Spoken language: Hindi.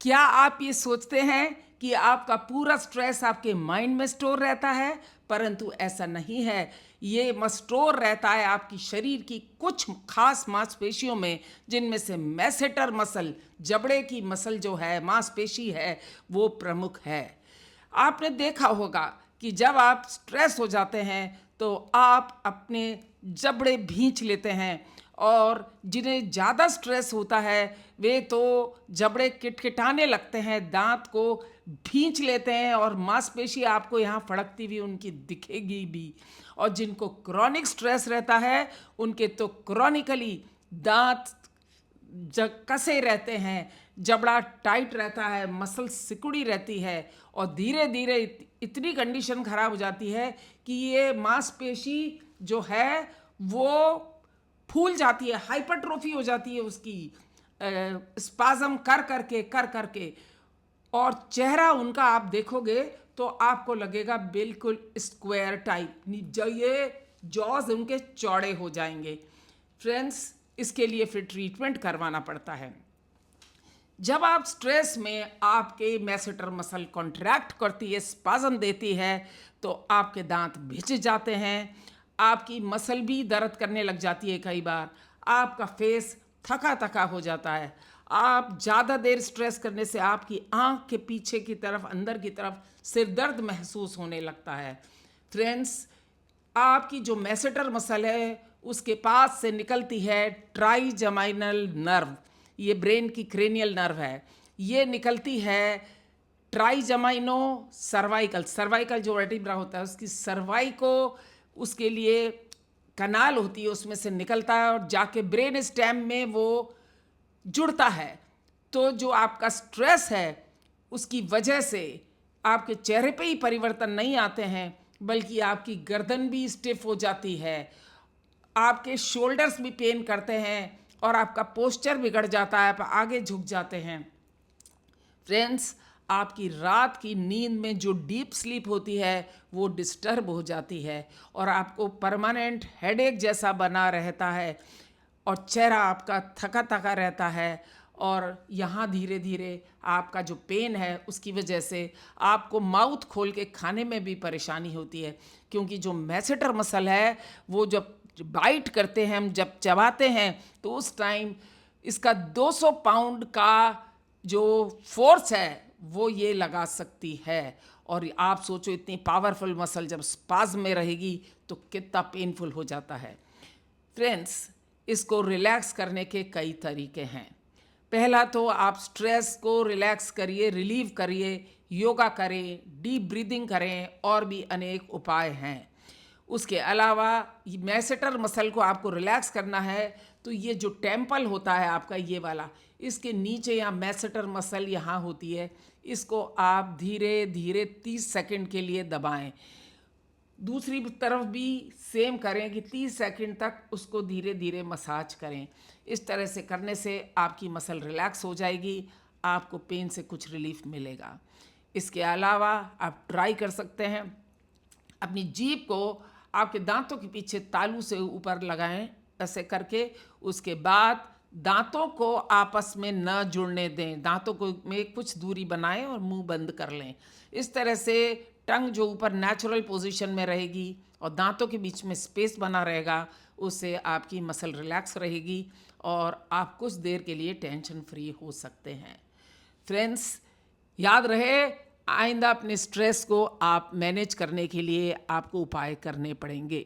क्या आप ये सोचते हैं कि आपका पूरा स्ट्रेस आपके माइंड में स्टोर रहता है? परंतु ऐसा नहीं है। ये स्टोर रहता है आपकी शरीर की कुछ खास मांसपेशियों में, जिनमें से मैसेटर मसल, जबड़े की मसल जो है, मांसपेशी है, वो प्रमुख है। आपने देखा होगा कि जब आप स्ट्रेस हो जाते हैं तो आप अपने जबड़े भींच लेते हैं, और जिन्हें ज़्यादा स्ट्रेस होता है वे तो जबड़े किटकिटाने लगते हैं, दांत को भींच लेते हैं और मांसपेशी आपको यहाँ फड़कती हुई उनकी दिखेगी भी। और जिनको क्रॉनिक स्ट्रेस रहता है उनके तो क्रॉनिकली दांत कसे रहते हैं, जबड़ा टाइट रहता है, मसल सिकुड़ी रहती है, और धीरे धीरे इतनी कंडीशन खराब हो जाती है कि ये मांसपेशी जो है वो फूल जाती है, हाइपरट्रोफी हो जाती है उसकी, स्पाज्म कर करके। और चेहरा उनका आप देखोगे तो आपको लगेगा बिल्कुल स्क्वायर टाइप, जो ये जॉज उनके चौड़े हो जाएंगे। फ्रेंड्स, इसके लिए फिर ट्रीटमेंट करवाना पड़ता है। जब आप स्ट्रेस में आपके मैसेटर मसल कॉन्ट्रैक्ट करती है, स्पाज्म देती है, तो आपके दांत भिज जाते हैं, आपकी मसल भी दर्द करने लग जाती है, कई बार आपका फेस थका थका हो जाता है। आप ज़्यादा देर स्ट्रेस करने से आपकी आंख के पीछे की तरफ, अंदर की तरफ सिर दर्द महसूस होने लगता है। फ्रेंड्स, आपकी जो मैसेटर मसल है उसके पास से निकलती है ट्राइजेमाइनल नर्व, ये ब्रेन की क्रेनियल नर्व है। ये निकलती है ट्राइजेमाइनो सर्वाइकल, सर्वाइकल जो वर्टिब्रा होता है उसकी सर्वाइको, उसके लिए कनाल होती है, उसमें से निकलता है और जाके ब्रेन स्टेम में वो जुड़ता है। तो जो आपका स्ट्रेस है उसकी वजह से आपके चेहरे पे ही परिवर्तन नहीं आते हैं, बल्कि आपकी गर्दन भी स्टिफ हो जाती है, आपके शोल्डर्स भी पेन करते हैं, और आपका पोस्चर बिगड़ जाता है, आप आगे झुक जाते हैं। फ्रेंड्स, आपकी रात की नींद में जो डीप स्लीप होती है वो डिस्टर्ब हो जाती है, और आपको परमानेंट हेडेक जैसा बना रहता है, और चेहरा आपका थका थका रहता है। और यहाँ धीरे धीरे आपका जो पेन है उसकी वजह से आपको माउथ खोल के खाने में भी परेशानी होती है, क्योंकि जो मैसेटर मसल है वो जब बाइट करते हैं, हम जब चबाते हैं, तो उस टाइम इसका 200 पाउंड का जो फोर्स है वो ये लगा सकती है। और आप सोचो, इतनी पावरफुल मसल जब स्पाज्म में रहेगी तो कितना पेनफुल हो जाता है। फ्रेंड्स, इसको रिलैक्स करने के कई तरीके हैं। पहला तो आप स्ट्रेस को रिलैक्स करिए, रिलीव करिए, योगा करें, डीप ब्रीदिंग करें, और भी अनेक उपाय हैं। उसके अलावा मैसेटर मसल को आपको रिलैक्स करना है तो ये जो टेम्पल होता है आपका, ये वाला, इसके नीचे यहाँ मैसेटर मसल यहाँ होती है, इसको आप धीरे धीरे 30 सेकंड के लिए दबाएं। दूसरी तरफ भी सेम करें कि 30 सेकंड तक उसको धीरे धीरे मसाज करें। इस तरह से करने से आपकी मसल रिलैक्स हो जाएगी, आपको पेन से कुछ रिलीफ मिलेगा। इसके अलावा आप ट्राई कर सकते हैं, अपनी जीभ को आपके दांतों के पीछे तालू से ऊपर लगाएं, ऐसे करके। उसके बाद दांतों को आपस में न जुड़ने दें, दांतों को में कुछ दूरी बनाएं और मुंह बंद कर लें। इस तरह से टंग जो ऊपर नेचुरल पोजीशन में रहेगी और दांतों के बीच में स्पेस बना रहेगा, उससे आपकी मसल रिलैक्स रहेगी और आप कुछ देर के लिए टेंशन फ्री हो सकते हैं। फ्रेंड्स, याद रहे, आइंदा अपने स्ट्रेस को आप मैनेज करने के लिए आपको उपाय करने पड़ेंगे।